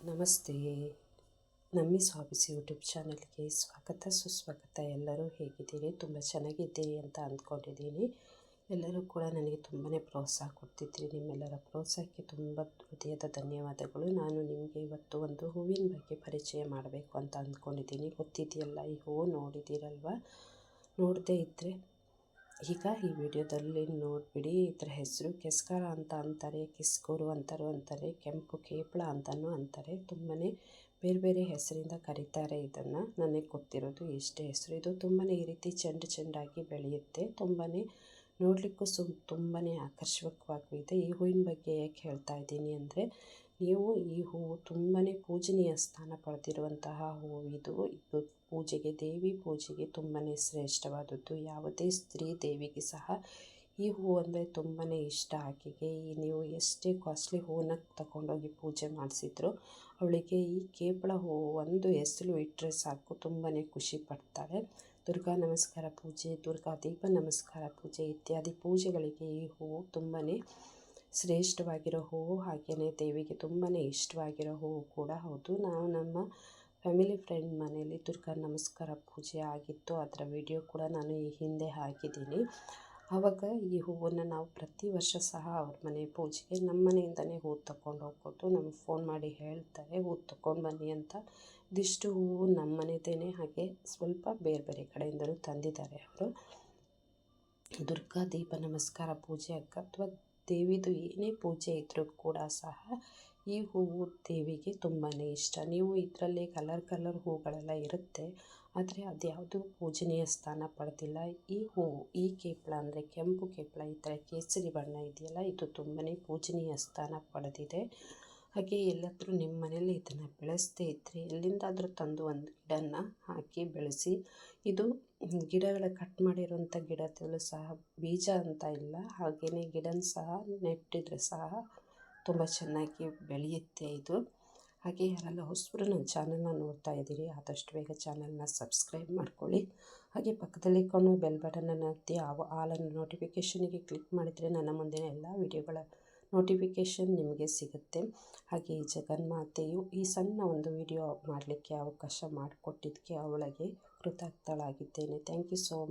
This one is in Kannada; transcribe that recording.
ನಮಸ್ತೆ. ನಮ್ಮಿಸ್ ಹಾಬೀಸ್ ಯೂಟ್ಯೂಬ್ ಚಾನಲ್ಗೆ ಸ್ವಾಗತ ಸುಸ್ವಾಗತ. ಎಲ್ಲರೂ ಹೇಗಿದ್ದೀರಿ? ತುಂಬ ಚೆನ್ನಾಗಿದ್ದೀರಿ ಅಂತ ಅಂದ್ಕೊಂಡಿದ್ದೀನಿ. ಎಲ್ಲರೂ ಕೂಡ ನನಗೆ ತುಂಬಾ ಪ್ರೋತ್ಸಾಹ ಕೊಡ್ತಿದ್ದೀರಿ. ನಿಮ್ಮೆಲ್ಲರ ಪ್ರೋತ್ಸಾಹಕ್ಕೆ ತುಂಬ ಹೃದಯದ ಧನ್ಯವಾದಗಳು. ನಾನು ನಿಮಗೆ ಇವತ್ತು ಒಂದು ಹೂವಿನ ಬಗ್ಗೆ ಪರಿಚಯ ಮಾಡಬೇಕು ಅಂತ ಅಂದ್ಕೊಂಡಿದ್ದೀನಿ. ಗೊತ್ತಿದೆಯಲ್ಲ, ಈ ಹೂವು ನೋಡಿದ್ದೀರಲ್ವ? ನೋಡದೇ ಇದ್ದರೆ ಈಗ ಈ ವಿಡಿಯೋದಲ್ಲಿ ನೋಡಿಬಿಡಿ. ಇದರ ಹೆಸರು ಕೆಸ್ಕಾರ ಅಂತ ಅಂತಾರೆ, ಕಿಸ್ಕೂರು ಅಂತಾರೆ, ಕೆಂಪು ಕೇಪಳ ಅಂತಲೂ ಅಂತಾರೆ. ತುಂಬಾ ಬೇರೆ ಬೇರೆ ಹೆಸರಿಂದ ಕರೀತಾರೆ ಇದನ್ನು. ನನಗೆ ಗೊತ್ತಿರೋದು ಇಷ್ಟೇ ಹೆಸರು. ಇದು ತುಂಬಾ ಈ ರೀತಿ ಚೆಂಡಾಗಿ ಬೆಳೆಯುತ್ತೆ. ತುಂಬಾ ನೋಡಲಿಕ್ಕೂ ತುಂಬಾ ಆಕರ್ಷಕವಾಗಿದೆ. ಈ ಹೂವಿನ ಬಗ್ಗೆ ಏಕೆ ಹೇಳ್ತಾ ಇದ್ದೀನಿ ಅಂದರೆ, ನೀವು ಈ ಹೂವು ತುಂಬಾ ಪೂಜನೀಯ ಸ್ಥಾನ ಪಡೆದಿರುವಂತಹ ಹೂವು. ಇದು ಪೂಜೆಗೆ, ದೇವಿ ಪೂಜೆಗೆ ತುಂಬಾ ಶ್ರೇಷ್ಠವಾದದ್ದು. ಯಾವುದೇ ಸ್ತ್ರೀ ದೇವಿಗೆ ಸಹ ಈ ಹೂವು ಅಂದರೆ ತುಂಬಾ ಇಷ್ಟ. ಆಕೆಗೆ ನೀವು ಎಷ್ಟೇ ಕಾಸ್ಟ್ಲಿ ಹೂವನ್ನ ತಗೊಂಡೋಗಿ ಪೂಜೆ ಮಾಡಿಸಿದ್ರು ಅವಳಿಗೆ ಈ ಕೇಪಳ ಹೂವು ಒಂದು ಎಸಳು ಇಟ್ಟರೆ ಸಾಕು, ತುಂಬಾ ಖುಷಿ ಪಡ್ತಾಳೆ. ದುರ್ಗಾ ನಮಸ್ಕಾರ ಪೂಜೆ, ದುರ್ಗಾ ದೀಪ ನಮಸ್ಕಾರ ಪೂಜೆ ಇತ್ಯಾದಿ ಪೂಜೆಗಳಿಗೆ ಈ ಹೂವು ತುಂಬಾ ಶ್ರೇಷ್ಠವಾಗಿರೋ ಹೂವು. ಹಾಗೆಯೇ ದೇವಿಗೆ ತುಂಬಾ ಇಷ್ಟವಾಗಿರೋ ಹೂವು ಕೂಡ ಹೌದು. ನಾವು ನಮ್ಮ ಫ್ಯಾಮಿಲಿ ಫ್ರೆಂಡ್ ಮನೆಯಲ್ಲಿ ದುರ್ಗಾ ನಮಸ್ಕಾರ ಪೂಜೆ ಆಗಿತ್ತು. ಅದರ ವಿಡಿಯೋ ಕೂಡ ನಾನು ಈ ಹಿಂದೆ ಹಾಕಿದ್ದೀನಿ. ಆವಾಗ ಈ ಹೂವನ್ನು ನಾವು ಪ್ರತಿ ವರ್ಷ ಸಹ ಅವ್ರ ಮನೆ ಪೂಜೆಗೆ ನಮ್ಮ ಮನೆಯಿಂದನೇ ಹೂವು ತಗೊಂಡು ಹೋಗ್ಬೋದು. ನಮಗೆ ಫೋನ್ ಮಾಡಿ ಹೇಳ್ತಾರೆ ಹೂವು ತಗೊಂಡು ಬನ್ನಿ ಅಂತ. ಇದಿಷ್ಟು ಹೂವು ನಮ್ಮ ಮನೆದೇನೆ, ಹಾಗೆ ಸ್ವಲ್ಪ ಬೇರೆ ಬೇರೆ ಕಡೆಯಿಂದಲೂ ತಂದಿದ್ದಾರೆ ಅವರು. ದುರ್ಗಾ ದೀಪ ನಮಸ್ಕಾರ ಪೂಜೆ ಅಥವಾ ದೇವಿದು ಏನೇ ಪೂಜೆ ಇದ್ದರೂ ಕೂಡ ಸಹ ಈ ಹೂವು ದೇವಿಗೆ ತುಂಬಾ ಇಷ್ಟ. ನೀವು ಇದರಲ್ಲಿ ಕಲರ್ ಹೂಗಳೆಲ್ಲ ಇರುತ್ತೆ, ಆದರೆ ಅದ್ಯಾವುದು ಪೂಜನೀಯ ಸ್ಥಾನ ಪಡೆದಿಲ್ಲ. ಈ ಹೂವು, ಈ ಕೇಪಳ ಅಂದರೆ ಕೆಂಪು ಕೇಪಳ, ಈ ಥರ ಕೇಸರಿ ಬಣ್ಣ ಇದೆಯಲ್ಲ, ಇದು ತುಂಬಾ ಪೂಜನೀಯ ಸ್ಥಾನ ಪಡೆದಿದೆ. ಹಾಗೆ ಎಲ್ಲಾದರೂ ನಿಮ್ಮ ಮನೇಲಿ ಇದನ್ನು ಬೆಳೆಸದೇ ಇದ್ದರೆ ಎಲ್ಲಿಂದಾದರೂ ತಂದು ಒಂದು ಗಿಡನ ಹಾಕಿ ಬೆಳೆಸಿ. ಇದು ಗಿಡಗಳ ಕಟ್ ಮಾಡಿರೋಂಥ ಗಿಡದಲ್ಲೂ ಸಹ ಬೀಜ ಅಂತ ಇಲ್ಲ, ಹಾಗೆಯೇ ಗಿಡನ ಸಹ ನೆಟ್ಟಿದ್ರೆ ಸಹ ತುಂಬ ಚೆನ್ನಾಗಿ ಬೆಳೆಯುತ್ತೆ ಇದು. ಹಾಗೆ ಯಾರೆಲ್ಲ ಹೊಸಬರು ನನ್ನ ಚಾನಲ್ನ ನೋಡ್ತಾ ಇದ್ದೀರಿ, ಆದಷ್ಟು ಬೇಗ ಚಾನಲ್ನ ಸಬ್ಸ್ಕ್ರೈಬ್ ಮಾಡ್ಕೊಳ್ಳಿ. ಹಾಗೆ ಪಕ್ಕದಲ್ಲಿ ಕಾಣುವ ಬೆಲ್ ಬಟನನ್ನು ಒತ್ತಿ ಆಲನ್ನು ನೋಟಿಫಿಕೇಷನಿಗೆ ಕ್ಲಿಕ್ ಮಾಡಿದರೆ ನನ್ನ ಮುಂದಿನ ಎಲ್ಲ ವಿಡಿಯೋಗಳ ನೋಟಿಫಿಕೇಷನ್ ನಿಮಗೆ ಸಿಗುತ್ತೆ. ಹಾಗೆ ಈ ಜಗನ್ಮಾತೆಯು ಈ ಸಣ್ಣ ಒಂದು ವಿಡಿಯೋ ಮಾಡಲಿಕ್ಕೆ ಅವಕಾಶ ಮಾಡಿಕೊಟ್ಟಿದ್ದಕ್ಕೆ ಅವಳಿಗೆ ಕೃತಜ್ಞಳಾಗಿದ್ದೇನೆ. Thank you so much.